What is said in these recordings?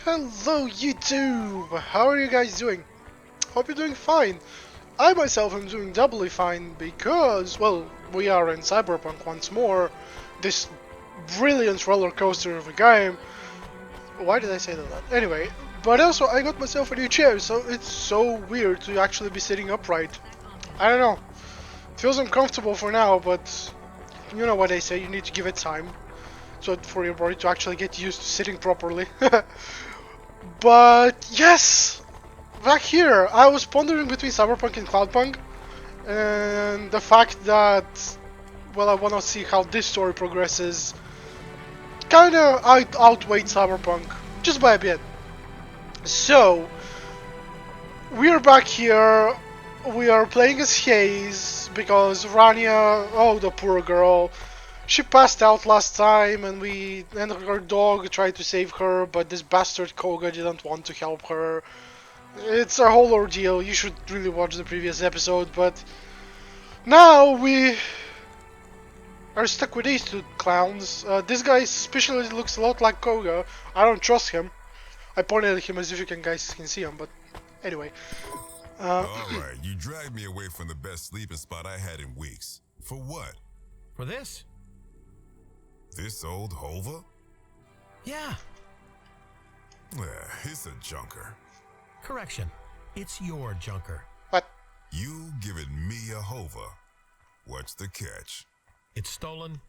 Hello YouTube! How are you guys doing? Hope you're doing fine. I myself am doing doubly fine because, well, we are in Cyberpunk once more. This brilliant roller coaster of a game. Why did I say that? Anyway, but also I got myself a new chair, so it's so weird to actually be sitting upright. I don't know. Feels uncomfortable for now, but you know what they say, you need to give it time. So for your body to actually get used to sitting properly. But yes, back here, I was pondering between Cyberpunk and Cloudpunk, and the fact that, well, I want to see how this story progresses, kind of outweighed Cyberpunk just by a bit. So we are back here. We are playing as Hayse because Rania, oh the poor girl, she passed out last time, and her dog tried to save her, but this bastard Koga didn't want to help her. It's a whole ordeal. You should really watch the previous episode, but now we are stuck with these two clowns. This guy especially looks a lot like Koga. I don't trust him. I pointed at him as if you guys can see him, but anyway. Alright, you dragged me away from the best sleeping spot I had in weeks. For what? For this? This old Hova? Yeah. He's a junker. Correction. It's your junker. What? You giving me a Hova. What's the catch? It's stolen.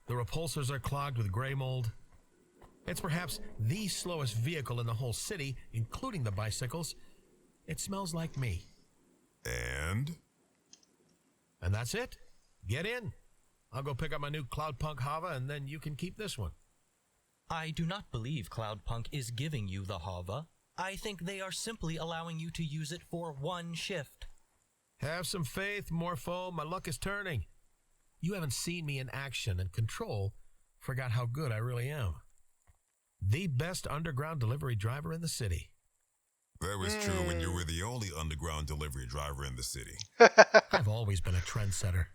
The repulsors are clogged with gray mold. It's perhaps the slowest vehicle in the whole city, including the bicycles. It smells like me. And that's it. Get in. I'll go pick up my new Cloudpunk Hava, and then you can keep this one. I do not believe Cloudpunk is giving you the Hava. I think they are simply allowing you to use it for one shift. Have some faith, Morpho. My luck is turning. You haven't seen me in action, and Control forgot how good I really am. The best underground delivery driver in the city. that was true when you were the only underground delivery driver in the city. I've always been a trendsetter.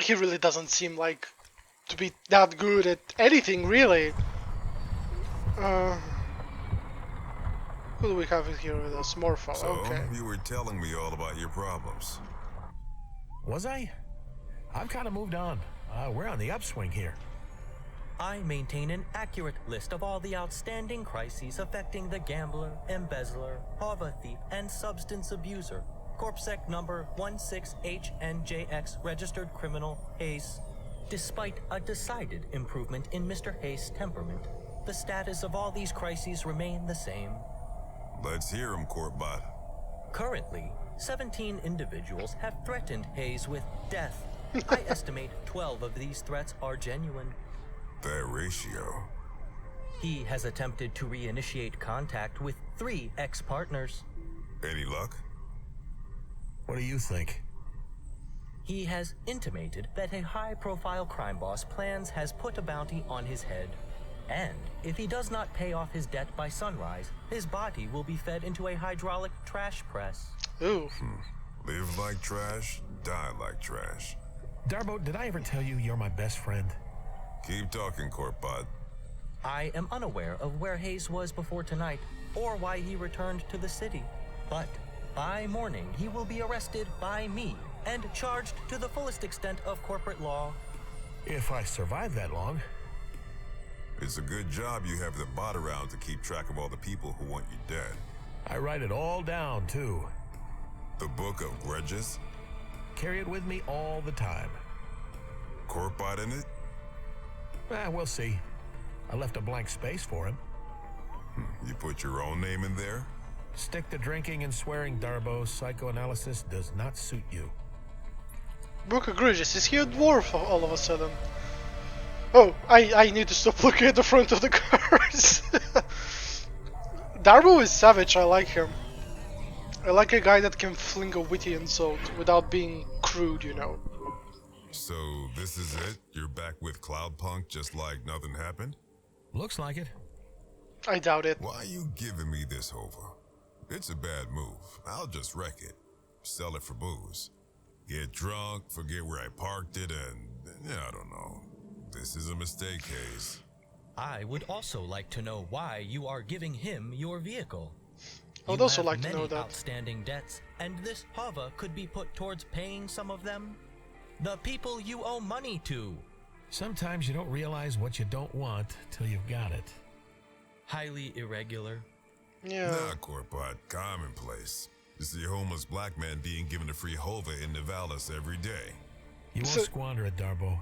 He really doesn't seem like to be that good at anything, really. Who do we have here with us? Morpho, So, okay. you were telling me all about your problems. Was I? I've kind of moved on. We're on the upswing here. I maintain an accurate list of all the outstanding crises affecting the gambler, embezzler, Hava thief, and substance abuser. Corpsec number 16HNJX, registered criminal, Hayse. Despite a decided improvement in Mr. Hayse's temperament, the status of all these crises remain the same. Let's hear him, Courtbot. Currently, 17 individuals have threatened Hayse with death. I estimate 12 of these threats are genuine. That ratio. He has attempted to reinitiate contact with 3 ex-partners. Any luck? What do you think? He has intimated that a high-profile crime boss has put a bounty on his head. And if he does not pay off his debt by sunrise, his body will be fed into a hydraulic trash press. Ooh. Live like trash, die like trash. Darbo, did I ever tell you you're my best friend? Keep talking, Courtbot. I am unaware of where Hayse was before tonight, or why he returned to the city. But by morning, he will be arrested by me and charged to the fullest extent of corporate law. If I survive that long. It's a good job you have the bot around to keep track of all the people who want you dead. I write it all down, too. The Book of Grudges? Carry it with me all the time. Courtbot in it? We'll see. I left a blank space for him. You put your own name in there? Stick to drinking and swearing, Darbo. Psychoanalysis does not suit you. Book of Grudges, is he a dwarf all of a sudden? Oh, I need to stop looking at the front of the cars. Darbo is savage, I like him. I like a guy that can fling a witty insult without being crude, you know. So, this is it? You're back with Cloudpunk just like nothing happened? Looks like it. I doubt it. Why are you giving me this Hova? It's a bad move. I'll just wreck it. Sell it for booze. Get drunk, forget where I parked it, and... yeah, I don't know. This is a mistake, Hayse. I would also like to know why you are giving him your vehicle. I would You also have like to many know that. outstanding debts, and this Hava could be put towards paying some of them. The people you owe money to. Sometimes you don't realize what you don't want till you've got it. Highly irregular. Yeah. Nah, Corpot, commonplace. You see a homeless black man being given a free hova in Nivalis every day. You won't So- squander it, Darbo.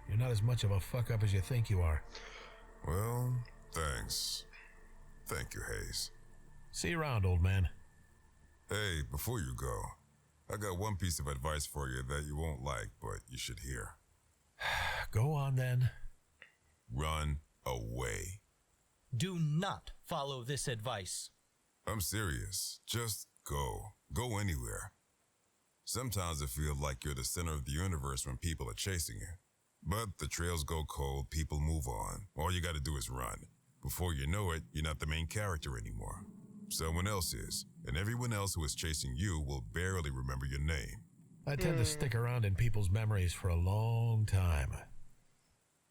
You're not as much of a fuck-up as you think you are. Well, thanks. Thank you, Hayse. See you around, old man. Hey, before you go, I got one piece of advice for you that you won't like, but you should hear. Go on, then. Run away. Do not follow this advice. I'm serious. Just go. Go anywhere. Sometimes it feels like you're the center of the universe when people are chasing you. But the trails go cold, people move on. All you gotta do is run. Before you know it, you're not the main character anymore. Someone else is, and everyone else who is chasing you will barely remember your name. I tend to stick around in people's memories for a long time.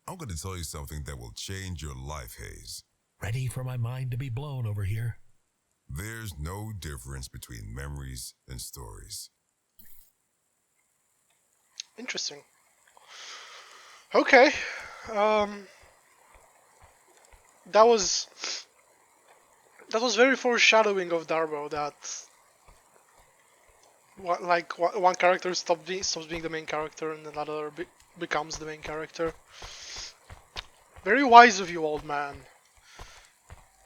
I'm gonna tell you something that will change your life, Hayse. Ready for my mind to be blown over here? There's no difference between memories and stories. Interesting. Okay. That was very foreshadowing of Darbo, that one character stops being the main character and another becomes the main character. Very wise of you, old man.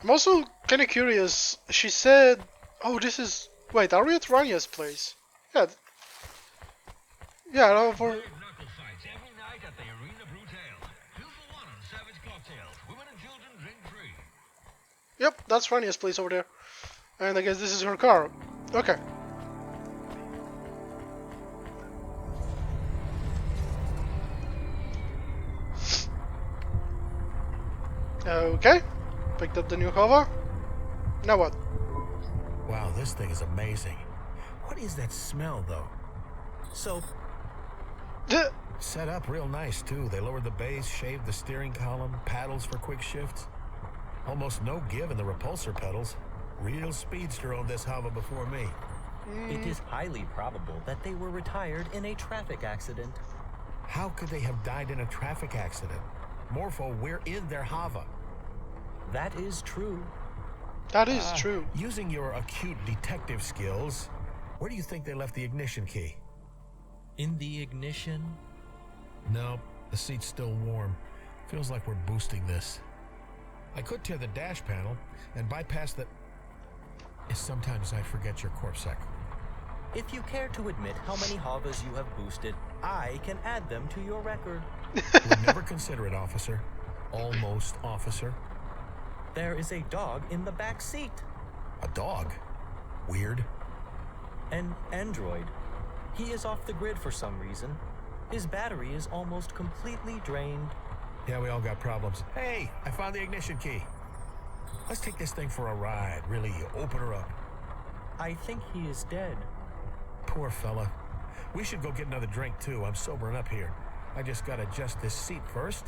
I'm also kind of curious. She said, "Oh, this is." Wait, are we at Rania's place? Yeah. Yeah. No, for. Knuckle fights every night at the Arena Brutale. 2 for 1 on Savage cocktails. Women and children drink free. Yep, that's Rania's place over there. And I guess this is her car. Okay. Okay. Picked up the new hover. Now what? Wow, this thing is amazing. What is that smell, though? So, Set up real nice, too. They lowered the base, shaved the steering column, paddles for quick shifts. Almost no give in the repulsor pedals. Real speedster owned this Hava before me. it is highly probable that they were retired in a traffic accident. How could they have died in a traffic accident? Morpho, we're in their Hava. That is true. That is true. Using your acute detective skills, where do you think they left the ignition key? In the ignition, No, the seat's still warm. Feels like we're boosting this. I could tear the dash panel and bypass the... Sometimes I forget your corpsec. if you care to admit how many Havas you have boosted, I can add them to your record. Would never consider it, officer. Almost, officer. There is a dog in the back seat. A dog? Weird. An android. He is off the grid for some reason. His battery is almost completely drained. Yeah, we all got problems. Hey, I found the ignition key. Let's take this thing for a ride. Really, open her up. I think he is dead. Poor fella. We should go get another drink, too. I'm sobering up here. I just gotta adjust this seat first.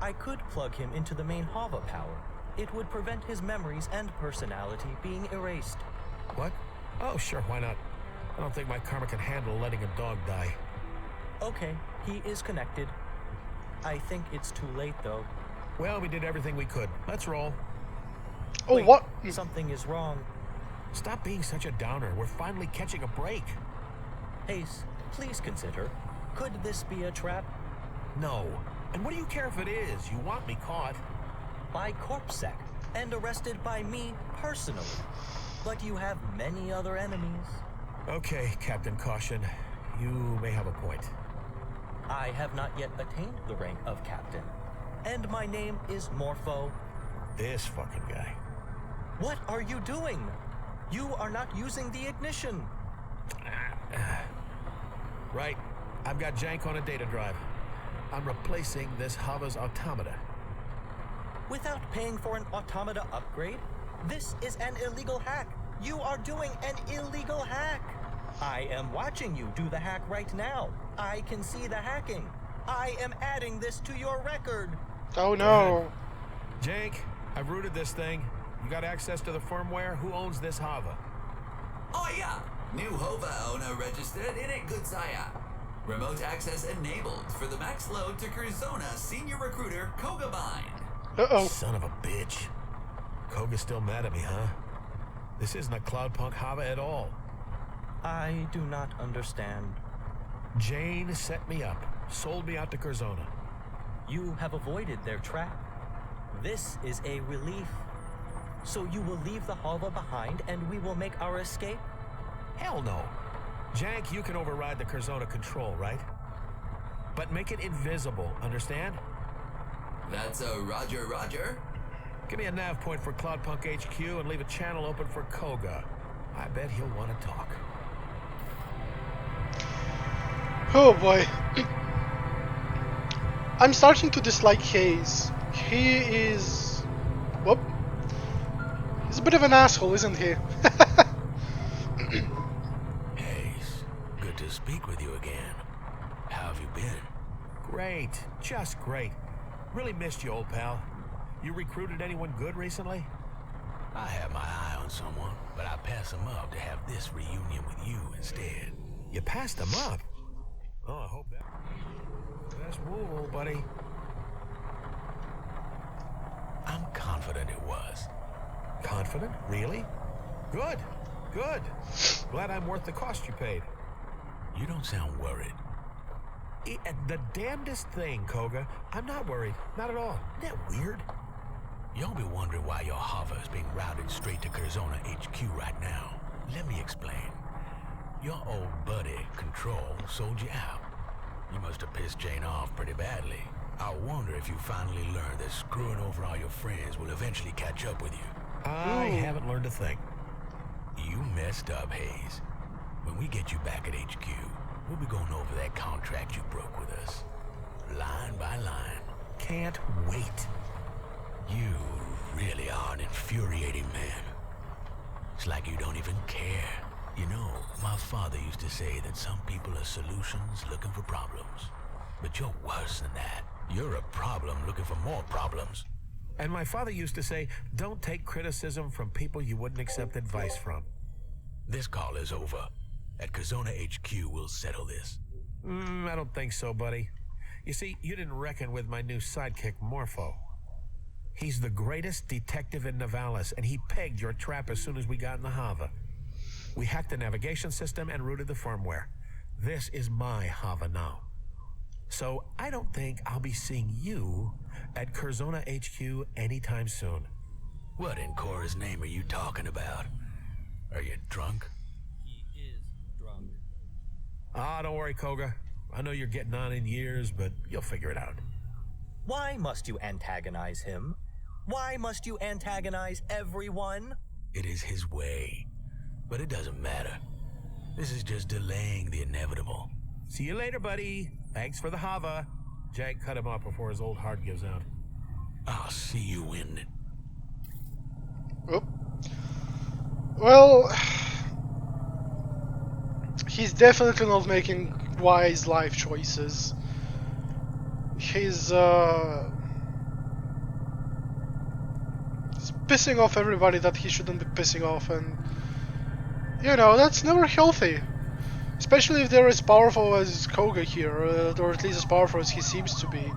I could plug him into the main Hava power. It would prevent his memories and personality being erased. What? Oh, sure, why not? I don't think my karma can handle letting a dog die. Okay, he is connected. I think it's too late, though. Well, we did everything we could. Let's roll. Oh, Wait, what? Something is wrong. Stop being such a downer. We're finally catching a break. Hayse, please consider. Could this be a trap? No. And what do you care if it is? You want me caught. By CorpSec, and arrested by me personally. But you have many other enemies. Okay, Captain Caution. You may have a point. I have not yet attained the rank of captain. And my name is Morpho. This fucking guy. What are you doing? You are not using the ignition. Right. I've got jank on a data drive. I'm replacing this Hava's automata. Without paying for an automata upgrade? This is an illegal hack. You are doing an illegal hack. I am watching you do the hack right now. I can see the hacking. I am adding this to your record. Oh no. Jake, I've routed this thing. You got access to the firmware? Who owns this Hava? Oh yeah, new Hova owner registered in a good saya. Remote access enabled for the max load to Curzona senior recruiter Koga Bind. Uh-oh. Son of a bitch. Koga's still mad at me, huh? This isn't a Cloudpunk Hava at all. I do not understand. Jane set me up, sold me out to Curzona. You have avoided their trap. This is a relief. So you will leave the Hava behind and we will make our escape? Hell no. Jank, you can override the Curzona control, right? But make it invisible, understand? That's a Roger Roger. Give me a nav point for Cloudpunk HQ and leave a channel open for Koga. I bet he'll want to talk. Oh boy. I'm starting to dislike Hayse. He is... Whoop. He's a bit of an asshole, isn't he? Hayse, good to speak with you again. How have you been? Great, just great. Really missed you, old pal. You recruited anyone good recently? I have my eye on someone, but I pass him up to have this reunion with you instead. You passed him up? Oh, I hope that... Best move, old buddy. I'm confident it was. Confident? Really? Good, good. Glad I'm worth the cost you paid. You don't sound worried. The damnedest thing, Koga. I'm not worried. Not at all. Isn't that weird? You'll be wondering why your hover is being routed straight to Curzona HQ right now. Let me explain. Your old buddy, Control, sold you out. You must have pissed Jane off pretty badly. I wonder if you finally learned that screwing over all your friends will eventually catch up with you. I haven't learned a thing. You messed up, Hayse. When we get you back at HQ, we'll be going over that contract you broke with us. Line by line. Can't wait. You really are an infuriating man. It's like you don't even care. You know, my father used to say that some people are solutions looking for problems. But you're worse than that. You're a problem looking for more problems. And my father used to say, don't take criticism from people you wouldn't accept advice from. This call is over. At Curzona HQ, we'll settle this. I don't think so, buddy. You see, you didn't reckon with my new sidekick, Morpho. He's the greatest detective in Navalis, and he pegged your trap as soon as we got in the Hava. We hacked the navigation system and routed the firmware. This is my Hava now. So I don't think I'll be seeing you at Curzona HQ anytime soon. What in Cora's name are you talking about? Are you drunk? He is drunk. Ah, don't worry, Koga. I know you're getting on in years, but you'll figure it out. Why must you antagonize him? Why must you antagonize everyone? It is his way. But it doesn't matter. This is just delaying the inevitable. See you later, buddy. Thanks for the Hava. Jack cut him off before his old heart gives out. I'll see you in... Oh. Well, he's definitely not making wise life choices. He's pissing off everybody that he shouldn't be pissing off, and you know, that's never healthy. Especially if they're as powerful as Koga here, or at least as powerful as he seems to be.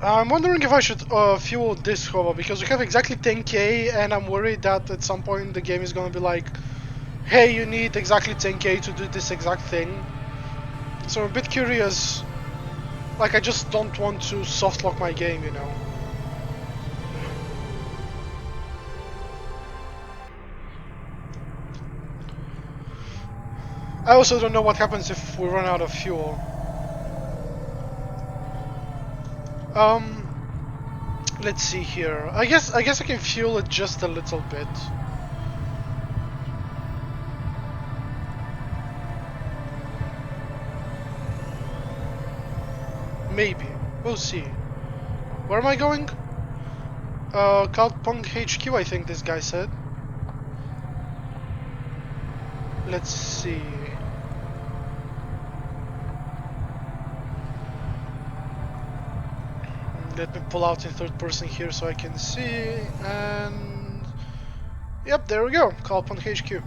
I'm wondering if I should fuel this Hova, because we have exactly 10k, and I'm worried that at some point the game is gonna be like, hey, you need exactly 10k to do this exact thing. So I'm a bit curious. Like, I just don't want to softlock my game, you know. I also don't know what happens if we run out of fuel. Let's see here. I guess I can fuel it just a little bit. Maybe. We'll see. Where am I going? Cloudpunk HQ, I think this guy said. Let's see. Let me pull out in third person here so I can see, and yep, there we go, Cloudpunk HQ.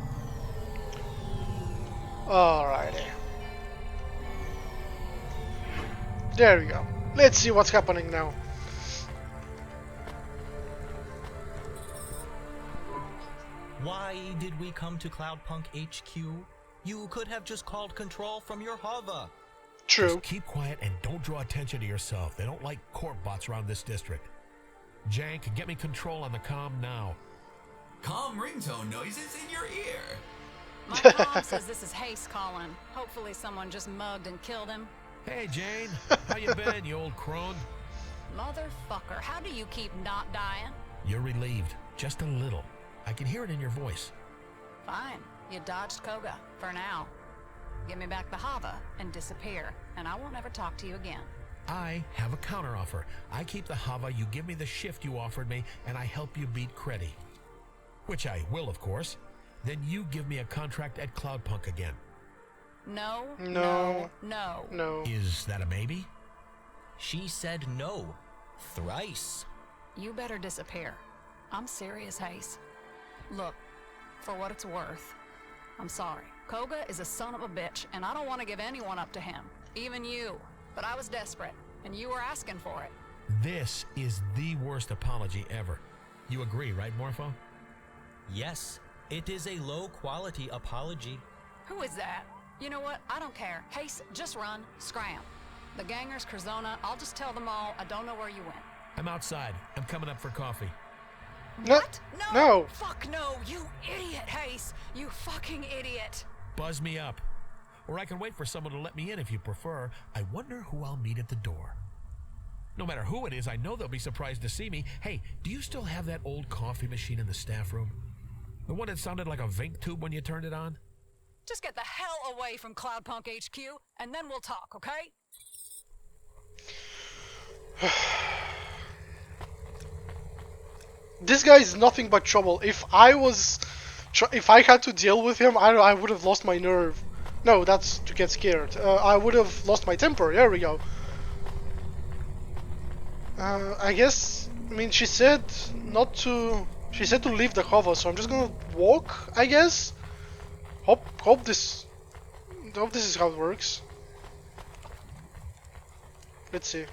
Alrighty. There we go. Let's see what's happening now. Why did we come to Cloudpunk HQ? You could have just called control from your hover. True. Just keep quiet and don't draw attention to yourself. They don't like corp bots around this district. Jank, get me control on the comm now. Calm ringtone noises in your ear. My mom says this is Hayse calling. Hopefully someone just mugged and killed him. Hey, Jane. How you been, you old crone? Motherfucker, how do you keep not dying? You're relieved. Just a little. I can hear it in your voice. Fine. You dodged Koga, for now. Give me back the Hava and disappear, and I won't ever talk to you again. I have a counteroffer. I keep the Hava, you give me the shift you offered me, and I help you beat Creddy. Which I will, of course. Then you give me a contract at Cloudpunk again. No, No. no, no. No. Is that a maybe? She said no. Thrice. You better disappear. I'm serious, Hayse. Look, for what it's worth, I'm sorry. Koga is a son of a bitch, and I don't want to give anyone up to him. Even you. But I was desperate, and you were asking for it. This is the worst apology ever. You agree, right, Morpho? Yes, it is a low-quality apology. Who is that? You know what? I don't care. Hayse, just run. Scram. The gangers, Curzona, I'll just tell them all I don't know where you went. I'm outside. I'm coming up for coffee. What? No! No. Fuck no! You idiot, Hayse! You fucking idiot! Buzz me up. Or I can wait for someone to let me in if you prefer. I wonder who I'll meet at the door. No matter who it is, I know they'll be surprised to see me. Hey, do you still have that old coffee machine in the staff room? The one that sounded like a Vink tube when you turned it on? Just get the hell away from Cloudpunk HQ, and then we'll talk, okay? This guy is nothing but trouble. If I had to deal with him, I would have lost my nerve. No, that's to get scared. I would have lost my temper. There we go. I guess. I mean, she said not to. She said to leave the hover, so I'm just gonna walk. I guess. Hope this is how it works. Let's see.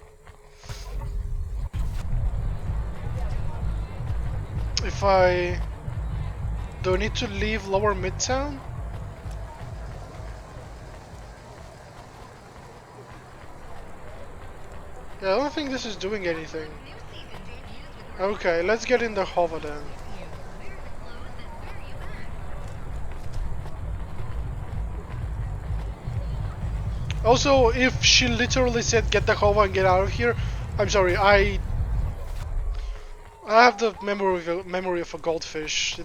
If I do I need to leave Lower Midtown? Yeah, I don't think this is doing anything. Okay, let's get in the hover then. Also, if she literally said get the hover and get out of here, I'm sorry, I have the memory of a goldfish.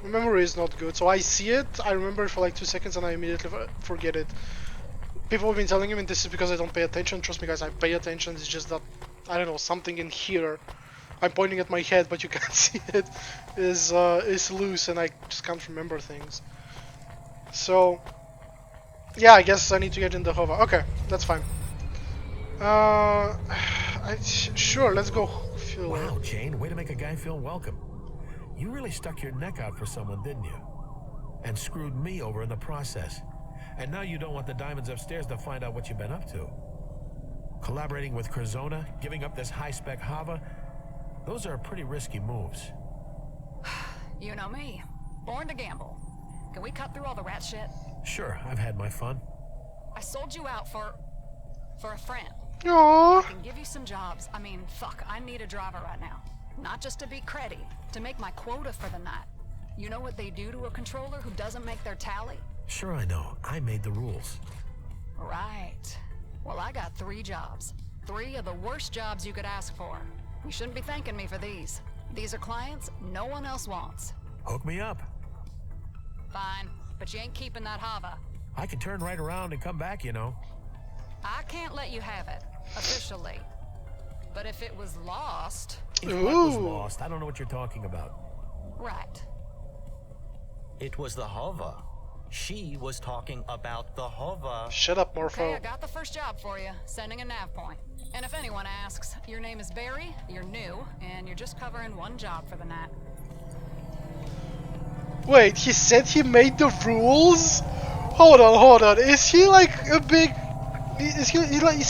My memory is not good, so I see it, I remember it for like 2 seconds, and I immediately forget it. People have been telling me this is because I don't pay attention. Trust me, guys, I pay attention. It's just that I don't know, something in here. I'm pointing at my head, but you can't see it. Is loose, and I just can't remember things. So yeah, I guess I need to get in the hover. Okay, that's fine. Sure, let's go. Wow, Jane, way to make a guy feel welcome. You really stuck your neck out for someone, didn't you? And screwed me over in the process. And now you don't want the diamonds upstairs to find out what you've been up to. Collaborating with Curzona, giving up this high-spec Hava, those are pretty risky moves. You know me. Born to gamble. Can we cut through all the rat shit? Sure, I've had my fun. I sold you out for a friend. Aww. I can give you some jobs. I mean, fuck, I need a driver right now. Not just to beat Creddy, to make my quota for the night. You know what they do to a controller who doesn't make their tally? Sure I know. I made the rules. Right. Well, I got 3 jobs. 3 of the worst jobs you could ask for. You shouldn't be thanking me for these. These are clients no one else wants. Hook me up. Fine, but you ain't keeping that Hava. I can turn right around and come back, you know. I can't let you have it, officially. But if it was lost... If what was lost? I don't know what you're talking about. Right. It was the hover. She was talking about the hover. Shut up, Morpho. Okay, I got the first job for you, sending a nav point. And if anyone asks, your name is Barry, you're new, and you're just covering one job for the night. Wait, he said he made the rules? Hold on. Is he like a big... Is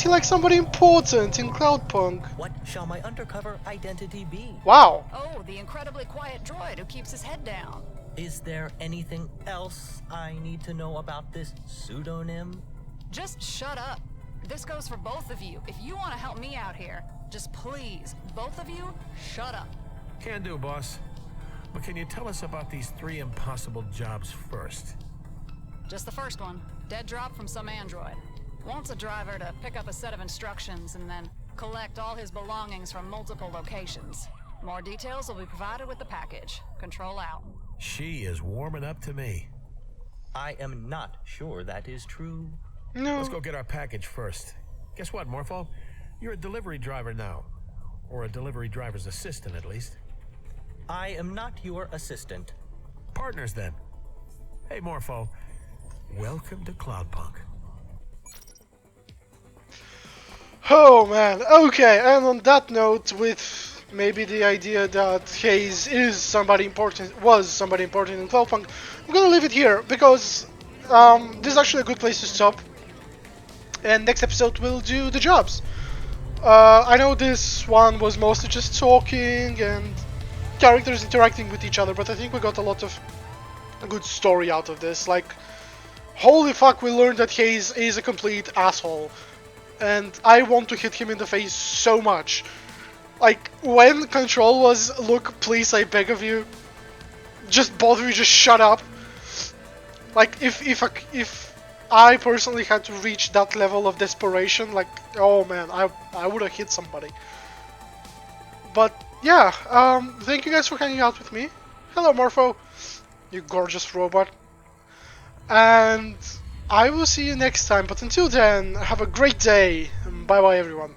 he like somebody important in Cloudpunk? What shall my undercover identity be? Wow. Oh, the incredibly quiet droid who keeps his head down. Is there anything else I need to know about this pseudonym? Just shut up. This goes for both of you. If you want to help me out here, just please, both of you, shut up. Can do, boss. But can you tell us about these 3 impossible jobs first? Just the first one. Dead drop from some android. Wants a driver to pick up a set of instructions and then collect all his belongings from multiple locations. More details will be provided with the package. Control out. She is warming up to me. I am not sure that is true. No. Let's go get our package first. Guess what, Morpho? You're a delivery driver now. Or a delivery driver's assistant, at least. I am not your assistant. Partners, then. Hey, Morpho. Welcome to Cloudpunk. Oh man, okay, and on that note, with maybe the idea that Hayse is somebody important, was somebody important in Cloudpunk, I'm gonna leave it here, because this is actually a good place to stop, and next episode we'll do the jobs. I know this one was mostly just talking and characters interacting with each other, but I think we got a lot of good story out of this. Like, holy fuck, we learned that Hayse is a complete asshole. And I want to hit him in the face so much. Like, when Control was, look, please, I beg of you, just both of you just shut up. Like, if I personally had to reach that level of desperation, like, oh man, I would have hit somebody. But yeah, thank you guys for hanging out with me. Hello, Morpho, you gorgeous robot. And I will see you next time, but until then, have a great day. Bye bye, everyone.